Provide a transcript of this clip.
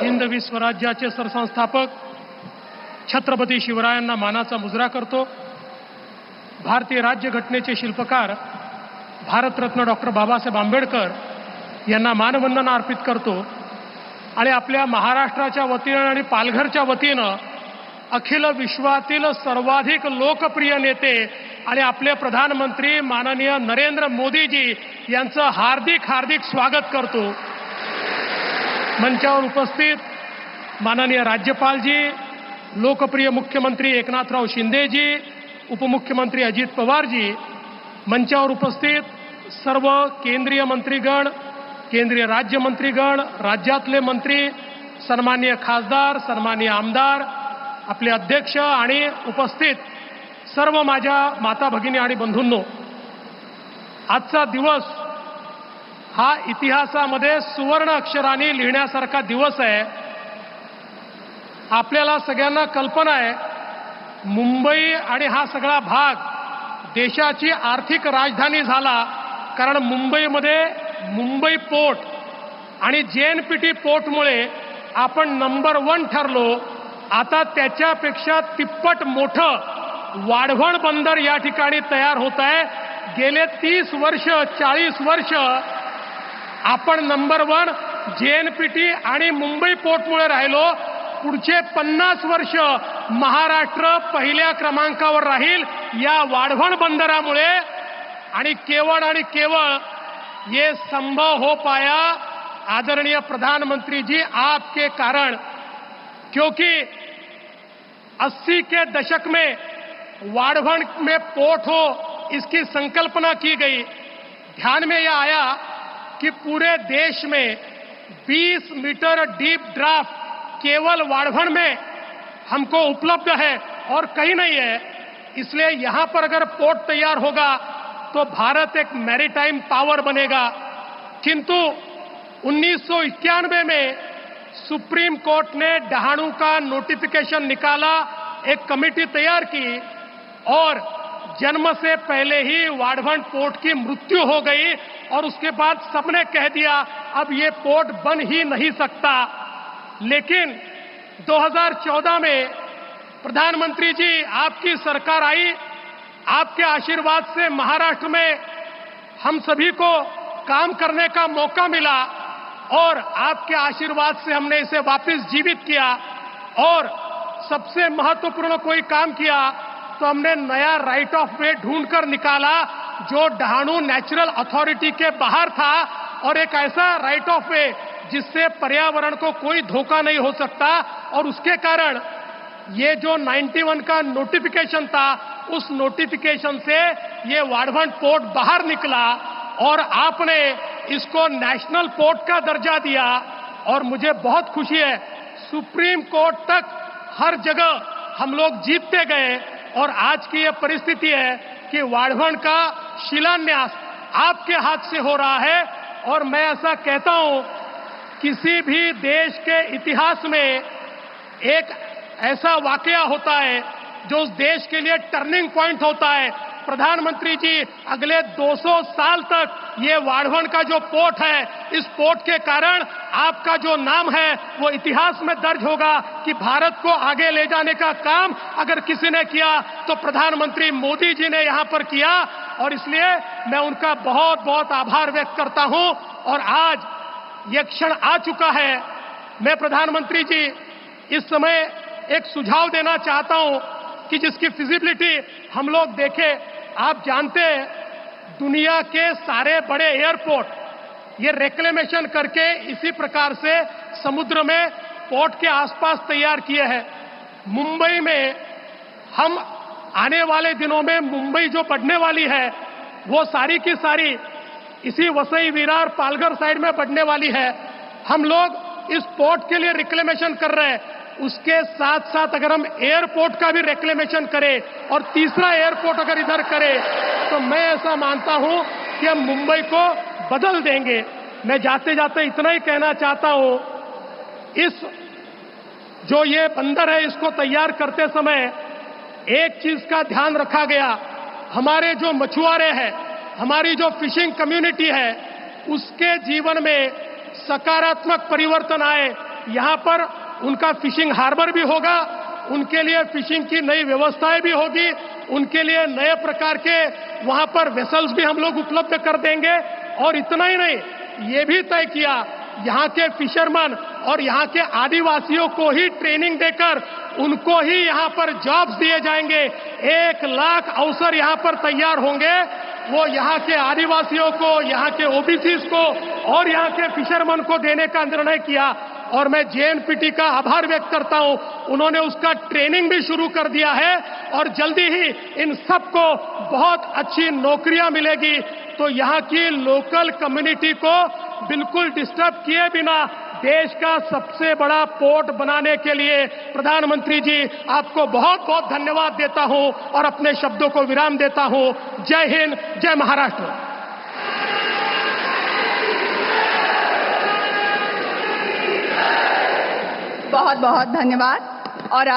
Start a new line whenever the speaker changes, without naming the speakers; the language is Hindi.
हिंदवी स्वराज्याचे सरसंस्थापक छत्रपती शिवरायांना मानाचा मुजरा करतो। भारतीय राज्यघटनेचे शिल्पकार भारतरत्न डॉक्टर बाबासाहेब आंबेडकर यांना मानवंदना अर्पित करतो आणि आपल्या महाराष्ट्राच्या वतीनं आणि पालघरच्या वतीनं अखिल विश्वातील सर्वाधिक लोकप्रिय नेते आणि आपले प्रधानमंत्री माननीय नरेंद्र मोदीजी यांचं हार्दिक हार्दिक स्वागत करतो। मंचावर उपस्थित माननीय राज्यपालजी, लोकप्रिय मुख्यमंत्री एकनाथराव शिंदेजी, उपमुख्यमंत्री अजित पवारजी, मंचावर उपस्थित सर्व केंद्रीय मंत्रीगण, केंद्रीय राज्यमंत्रीगण, राज्यातले मंत्री, सन्माननीय खासदार, सन्माननीय आमदार, आपले अध्यक्ष आणि उपस्थित सर्व माझ्या माता भगिनी आणि बंधूंनो, आजचा दिवस हा इतिहासामध्ये सुवर्ण अक्षरांनी लिहिण्यासारखा दिवस आहे। आपल्याला सगळ्यांना कल्पना आहे, मुंबई आणि हा सगळा भाग देशाची आर्थिक राजधानी झाला, कारण मुंबईमध्ये मुंबई पोर्ट आणि JNPT पोर्टमुळे आपण नंबर 1 ठरलो। आता त्याच्यापेक्षा तिप्पट मोठं वाढवण बंदर या ठिकाणी तयार होत आहे। गेले 30 वर्ष 40 वर्ष आपण नंबर 1 JNPT आणि मुंबई पोर्टमुळे राहिलो। पुढचे 50 वर्ष महाराष्ट्र पहिल्या क्रमांकावर राहील या वाढवण बंदरामुळे। आणि केवळ ये संभव हो पाया आदरणीय प्रधानमंत्री जी आपके कारण, क्योंकि 80 के दशक में वाढवण में पोर्ट हो इसकी संकल्पना की गई। ध्यान में यह आया कि पूरे देश में 20 मीटर डीप ड्राफ्ट केवल वाढवण में हमको उपलब्ध है और कहीं नहीं है। इसलिए यहां पर अगर पोर्ट तैयार होगा तो भारत एक मैरीटाइम पावर बनेगा। किंतु 1991 में सुप्रीम कोर्ट ने डहाणू का नोटिफिकेशन निकाला, एक कमेटी तैयार की और जन्म से पहले ही वाढवण पोर्ट की मृत्यु हो गई और उसके बाद सबने कह दिया अब ये पोर्ट बन ही नहीं सकता। लेकिन 2014 में प्रधानमंत्री जी आपकी सरकार आई, आपके आशीर्वाद से महाराष्ट्र में हम सभी को काम करने का मौका मिला और आपके आशीर्वाद से हमने इसे वापस जीवित किया। और सबसे महत्वपूर्ण कोई काम किया तो हमने नया राइट ऑफ वे ढूंढकर निकाला जो डहाणू नेचुरल अथॉरिटी के बाहर था, और एक ऐसा राइट ऑफ वे जिससे पर्यावरण को कोई धोखा नहीं हो सकता। और उसके कारण ये जो 91 का नोटिफिकेशन था, उस नोटिफिकेशन से ये वाढवण पोर्ट बाहर निकला और आपने इसको नेशनल पोर्ट का दर्जा दिया। और मुझे बहुत खुशी है, सुप्रीम कोर्ट तक हर जगह हम लोग जीतते गए और आज की ये परिस्थिति है कि वाढवण का शिलान्यास आपके हाथ से हो रहा है। और मैं ऐसा कहता हूं, किसी भी देश के इतिहास में एक ऐसा वाकया होता है जो उस देश के लिए टर्निंग पॉइंट होता है। प्रधानमंत्री जी, अगले 200 साल तक ये वाढवण का जो पोर्ट है, इस पोर्ट के कारण आपका जो नाम है वो इतिहास में दर्ज होगा कि भारत को आगे ले जाने का काम अगर किसी ने किया तो प्रधानमंत्री मोदी जी ने यहां पर किया। और इसलिए मैं उनका बहुत बहुत आभार व्यक्त करता हूं। और आज ये क्षण आ चुका है। मैं प्रधानमंत्री जी इस समय एक सुझाव देना चाहता हूं कि जिसकी फिजिबिलिटी हम लोग देखें। आप जानते हैं, दुनिया के सारे बड़े एयरपोर्ट ये रेक्लेमेशन करके इसी प्रकार से समुद्र में पोर्ट के आसपास तैयार किए हैं। मुंबई में हम आने वाले दिनों में मुंबई जो बढ़ने वाली है वो सारी की सारी इसी वसई विरार पालघर साइड में बढ़ने वाली है। हम लोग इस पोर्ट के लिए रिक्लेमेशन कर रहे हैं, उसके साथ साथ अगर हम एयरपोर्ट का भी रिक्लेमेशन करें और तीसरा एयरपोर्ट अगर इधर करें तो मैं ऐसा मानता हूं कि हम मुंबई को बदल देंगे। मैं जाते जाते इतना ही कहना चाहता हूं, इस जो ये बंदर है इसको तैयार करते समय एक चीज का ध्यान रखा गया, हमारे जो मछुआरे हैं, हमारी जो फिशिंग कम्युनिटी है, उसके जीवन में सकारात्मक परिवर्तन आए, यहाँ पर उनका फिशिंग हार्बर भी होगा, उनके लिए फिशिंग की नई व्यवस्थाएं भी होगी, उनके लिए नए प्रकार के वहां पर वेसल्स भी हम लोग उपलब्ध कर देंगे। और इतना ही नहीं, ये भी तय किया यहाँ के फिशरमैन और यहाँ के आदिवासियों को ही ट्रेनिंग देकर उनको ही यहाँ पर जॉब्स दिए जाएंगे। 1 लाख अवसर यहाँ पर तैयार होंगे, वो यहाँ के आदिवासियों को, यहाँ के ओबीसीज को और यहाँ के फिशरमैन को देने का निर्णय किया। और मैं जेएनपीटी का आभार व्यक्त करता हूं, उन्होंने उसका ट्रेनिंग भी शुरू कर दिया है और जल्दी ही इन सबको बहुत अच्छी नौकरियां मिलेगी। तो यहाँ की लोकल कम्युनिटी को बिल्कुल डिस्टर्ब किए बिना देश का सबसे बड़ा पोर्ट बनाने के लिए प्रधानमंत्री जी आपको बहुत बहुत धन्यवाद देता हूं और अपने शब्दों को विराम देता हूं। जय हिंद, जय महाराष्ट्र।
बहुत बहुत धन्यवाद। और आप